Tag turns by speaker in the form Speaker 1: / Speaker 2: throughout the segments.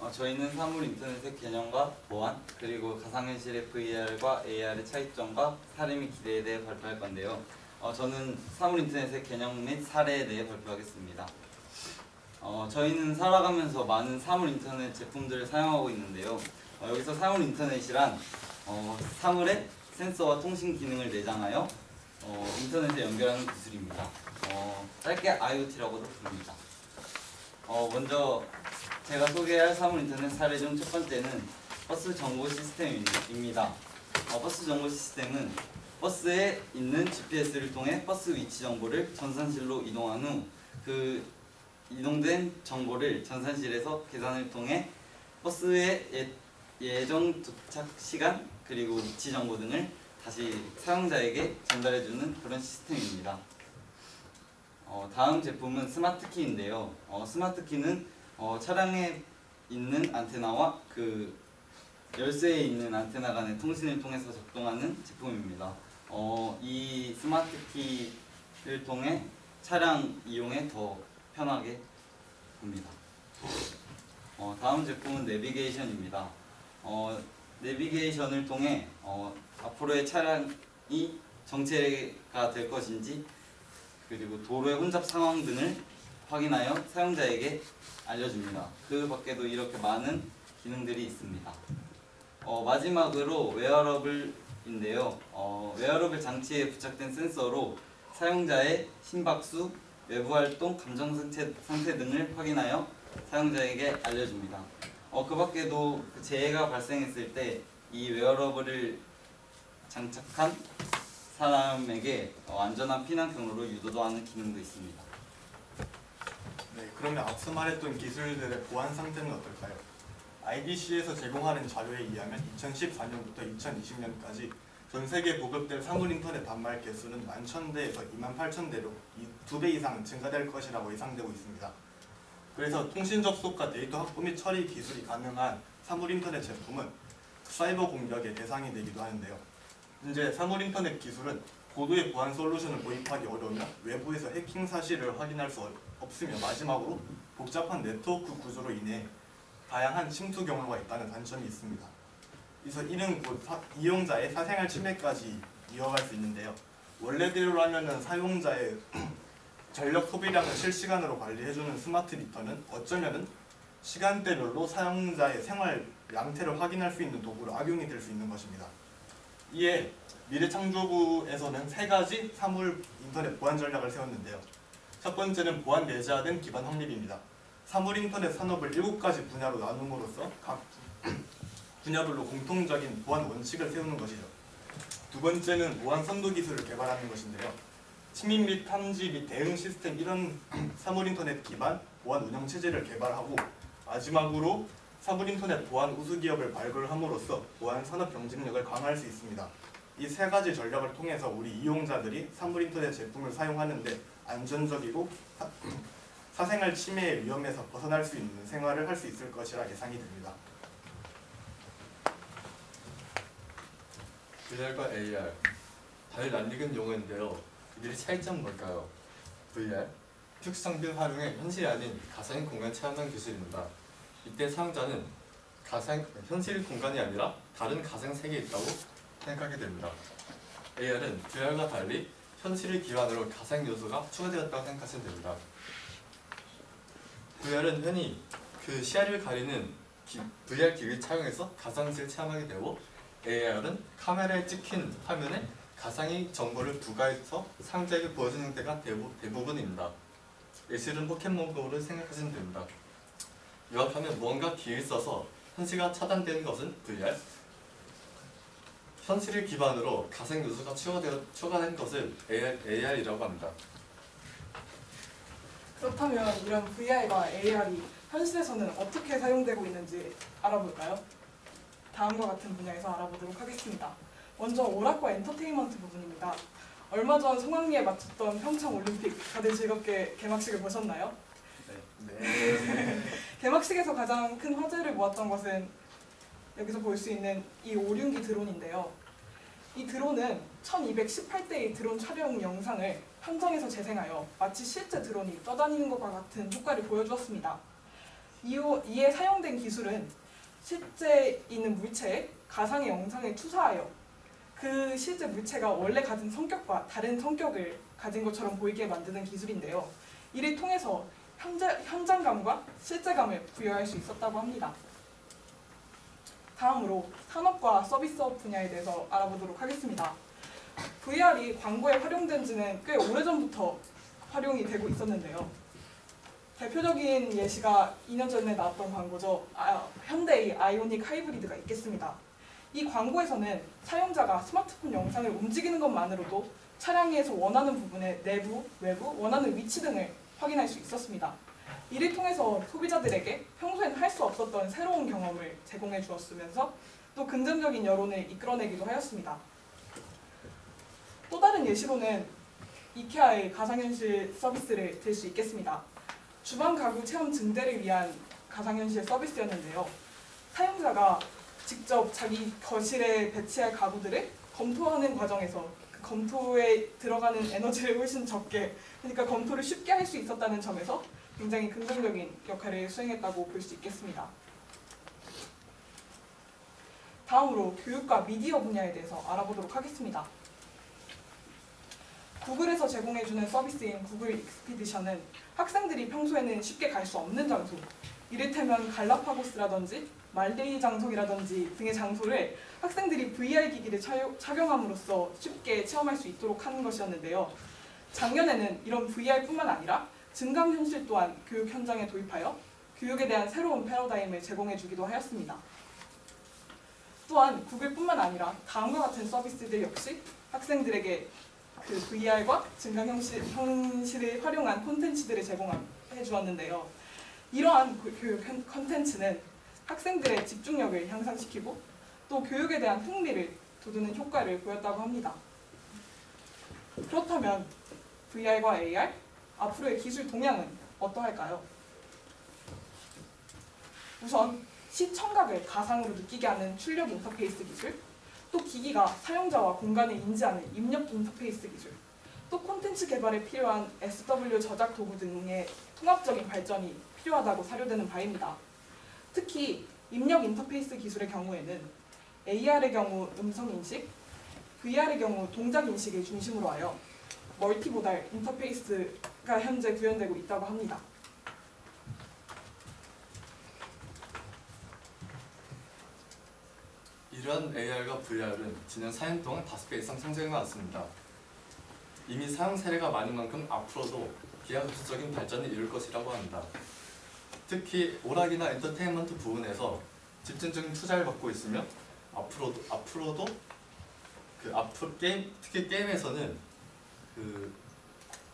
Speaker 1: 저희는 사물 인터넷의 개념과 보안, 그리고 가상현실의 VR과 AR의 차이점과 사례 및 기대에 대해 발표할 건데요. 저는 사물 인터넷의 개념 및 사례에 대해 발표하겠습니다. 저희는 살아가면서 많은 사물 인터넷 제품들을 사용하고 있는데요. 여기서 사물 인터넷이란 사물에 센서와 통신 기능을 내장하여 인터넷에 연결하는 기술입니다. 짧게 IoT라고도 부릅니다. 먼저 제가 소개할 사물 인터넷 사례 중 첫 번째는 버스 정보 시스템입니다. 버스 정보 시스템은 버스에 있는 GPS를 통해 버스 위치 정보를 전산실로 이동한 후 그 이동된 정보를 전산실에서 계산을 통해 버스의 예정 도착 시간 그리고 위치 정보 등을 다시 사용자에게 전달해주는 그런 시스템입니다. 다음 제품은 스마트키인데요. 스마트키는 차량에 있는 안테나와 그 열쇠에 있는 안테나 간의 통신을 통해서 작동하는 제품입니다. 이 스마트키를 통해 차량 이용에 더 편하게 합니다. 다음 제품은 내비게이션입니다. 내비게이션을 통해 앞으로의 차량이 정체가 될 것인지 그리고 도로의 혼잡 상황 등을 확인하여 사용자에게 알려줍니다. 그 밖에도 이렇게 많은 기능들이 있습니다. 마지막으로 웨어러블인데요. 웨어러블 장치에 부착된 센서로 사용자의 심박수, 외부 활동, 감정 상태 등을 확인하여 사용자에게 알려줍니다. 그 밖에도 재해가 발생했을 때 이 웨어러블을 장착한 사람에게 안전한 피난 경로로 유도도 하는 기능도 있습니다.
Speaker 2: 네, 그러면 앞서 말했던 기술들의 보안 상태는 어떨까요? IDC에서 제공하는 자료에 의하면 2014년부터 2020년까지 전 세계에 보급될 사물 인터넷 단말 개수는 11,000대에서 28,000대로 2배 이상 증가될 것이라고 예상되고 있습니다. 그래서 통신 접속과 데이터 확보 및 처리 기술이 가능한 사물 인터넷 제품은 사이버 공격의 대상이 되기도 하는데요. 현재 사물 인터넷 기술은 고도의 보안 솔루션을 도입하기 어려우며 외부에서 해킹 사실을 확인할 수 없으며 마지막으로 복잡한 네트워크 구조로 인해 다양한 침투 경로가 있다는 단점이 있습니다. 그래서 이는 곧 이용자의 사생활 침해까지 이어갈 수 있는데요. 원래대로라면 사용자의 전력 소비량을 실시간으로 관리해주는 스마트 미터는 어쩌면 시간대별로 사용자의 생활 양태를 확인할 수 있는 도구로 악용이 될 수 있는 것입니다. 이에 미래창조부에서는 3가지 사물 인터넷 보안 전략을 세웠는데요. 첫 번째는 보안 내재화된 기반 확립입니다. 사물 인터넷 산업을 7가지 분야로 나눔으로써 각 분야별로 공통적인 보안 원칙을 세우는 것이죠. 두 번째는 보안 선도 기술을 개발하는 것인데요. 침입 및 탐지 및 대응 시스템 이런 사물 인터넷 기반 보안 운영 체제를 개발하고 마지막으로 사물 인터넷 보안 우수 기업을 발굴함으로써 보안 산업 경쟁력을 강화할 수 있습니다. 이 3가지 전략을 통해서 우리 이용자들이 사물 인터넷 제품을 사용하는데 안전적이고 사생활 침해의 위험에서 벗어날 수 있는 생활을 할 수 있을 것이라 예상이 됩니다.
Speaker 3: VR과 AR, 달 낯익은 용어인데요. 이들의 차이점은 뭘까요? VR, 특수장비 활용의 현실이 아닌 가상 공간 체험형 기술입니다. 이때 사용자는 현실 공간이 아니라 다른 가상 세계에 있다고 생각하게 됩니다. AR은 VR과 달리 현실을 기반으로 가상 요소가 추가되었다고 생각하시면 됩니다. VR은 흔히 그 시야를 가리는 VR 기기를 착용해서 가상실을 체험하게 되고 AR은 카메라에 찍힌 화면에 가상의 정보를 부과해서 상자에게 보여주는 형태가 대부분입니다. 예술은 포켓몬고를 생각하시면 됩니다. 요약하면 무언가 기회를 써서 현실과 차단되는 것은 VR, 현실을 기반으로 가상 요소가 추가된 것을 AR이라고 합니다.
Speaker 4: 그렇다면 이런 VR과 AR이 현실에서는 어떻게 사용되고 있는지 알아볼까요? 다음과 같은 분야에서 알아보도록 하겠습니다. 먼저 오락과 엔터테인먼트 부분입니다. 얼마 전 성황리에 마쳤던 평창올림픽 다들 즐겁게 개막식을 보셨나요?
Speaker 2: 네.
Speaker 4: 개막식에서 가장 큰 화제를 모았던 것은 여기서 볼 수 있는 이 오륜기 드론인데요. 이 드론은 1218대의 드론 촬영 영상을 현장에서 재생하여 마치 실제 드론이 떠다니는 것과 같은 효과를 보여주었습니다. 이에 사용된 기술은 실제 있는 물체에 가상의 영상을 투사하여 그 실제 물체가 원래 가진 성격과 다른 성격을 가진 것처럼 보이게 만드는 기술인데요. 이를 통해서 현장감과 실제감을 부여할 수 있었다고 합니다. 다음으로 산업과 서비스업 분야에 대해서 알아보도록 하겠습니다. VR이 광고에 활용된 지는 꽤 오래전부터 활용이 되고 있었는데요. 대표적인 예시가 2년 전에 나왔던 광고죠. 현대의 아이오닉 하이브리드가 있겠습니다. 이 광고에서는 사용자가 스마트폰 영상을 움직이는 것만으로도 차량에서 원하는 부분의 내부, 외부, 원하는 위치 등을 확인할 수 있었습니다. 이를 통해서 소비자들에게 평소엔 할 수 없었던 새로운 경험을 제공해 주었으면서 또 긍정적인 여론을 이끌어내기도 하였습니다. 또 다른 예시로는 이케아의 가상현실 서비스를 들 수 있겠습니다. 주방 가구 체험 증대를 위한 가상현실 서비스였는데요. 사용자가 직접 자기 거실에 배치할 가구들을 검토하는 과정에서 그 검토에 들어가는 에너지를 훨씬 적게, 그러니까 검토를 쉽게 할 수 있었다는 점에서 굉장히 긍정적인 역할을 수행했다고 볼 수 있겠습니다. 다음으로 교육과 미디어 분야에 대해서 알아보도록 하겠습니다. 구글에서 제공해주는 서비스인 구글 익스피디션은 학생들이 평소에는 쉽게 갈 수 없는 장소, 이를테면 갈라파고스라든지 만리장성이라든지 등의 장소를 학생들이 VR 기기를 착용함으로써 쉽게 체험할 수 있도록 하는 것이었는데요. 작년에는 이런 VR뿐만 아니라 증강현실 또한 교육 현장에 도입하여 교육에 대한 새로운 패러다임을 제공해주기도 하였습니다. 또한 구글뿐만 아니라 다음과 같은 서비스들 역시 학생들에게 그 VR과 증강현실을 활용한 콘텐츠들을 제공해 주었는데요. 이러한 교육 콘텐츠는 학생들의 집중력을 향상시키고 또 교육에 대한 흥미를 돋우는 효과를 보였다고 합니다. 그렇다면 VR과 AR, 앞으로의 기술 동향은 어떠할까요? 우선 시청각을 가상으로 느끼게 하는 출력 인터페이스 기술, 또 기기가 사용자와 공간을 인지하는 입력 인터페이스 기술, 또 콘텐츠 개발에 필요한 SW 저작 도구 등의 통합적인 발전이 필요하다고 사료되는 바입니다. 특히 입력 인터페이스 기술의 경우에는 AR의 경우 음성인식, VR의 경우 동작인식을 중심으로 하여 멀티모달 인터페이스가 현재 구현되고 있다고 합니다.
Speaker 3: 이러한 AR과 VR은 지난 4년 동안 5배 이상 성장해 왔습니다. 이미 사용 사례가 많은 만큼 앞으로도 기하급수적인 발전을 이룰 것이라고 합니다. 특히 오락이나 엔터테인먼트 부분에서 집중적인 투자를 받고 있으며 앞으로도 특히 게임에서는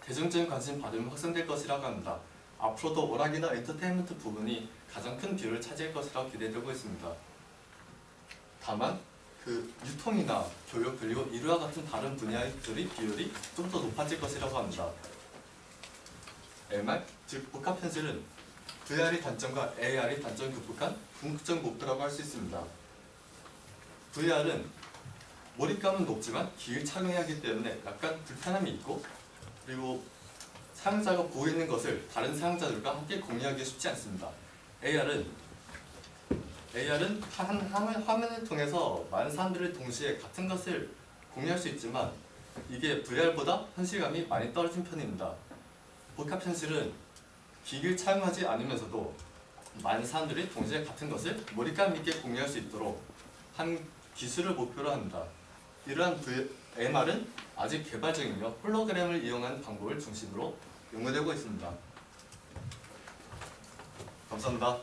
Speaker 3: 대중적인 관심 받으면 확산될 것이라고 합니다. 앞으로도 오락이나 엔터테인먼트 부분이 가장 큰 비율을 차지할 것이라고 기대되고 있습니다. 다만 유통이나 교육 그리고 이와 같은 다른 분야들의 비율이 좀 더 높아질 것이라고 합니다. MR, 즉 복합현실은 VR의 단점과 AR의 단점을 극복한 궁극적 목표라고 할 수 있습니다. VR은 몰입감은 높지만 기를 착용해야 하기 때문에 약간 불편함이 있고, 그리고 사용자가 보고 있는 것을 다른 사용자들과 함께 공유하기 쉽지 않습니다. AR은 한 화면을 통해서 많은 사람들이 동시에 같은 것을 공유할 수 있지만 이게 VR보다 현실감이 많이 떨어진 편입니다. 복합현실은 기기를 차용하지 않으면서도 많은 사람들이 동시에 같은 것을 몰입감 있게 공유할 수 있도록 한 기술을 목표로 합니다. 이러한 MR은 아직 개발 중이며 홀로그램을 이용한 방법을 중심으로 연구되고 있습니다. 감사합니다.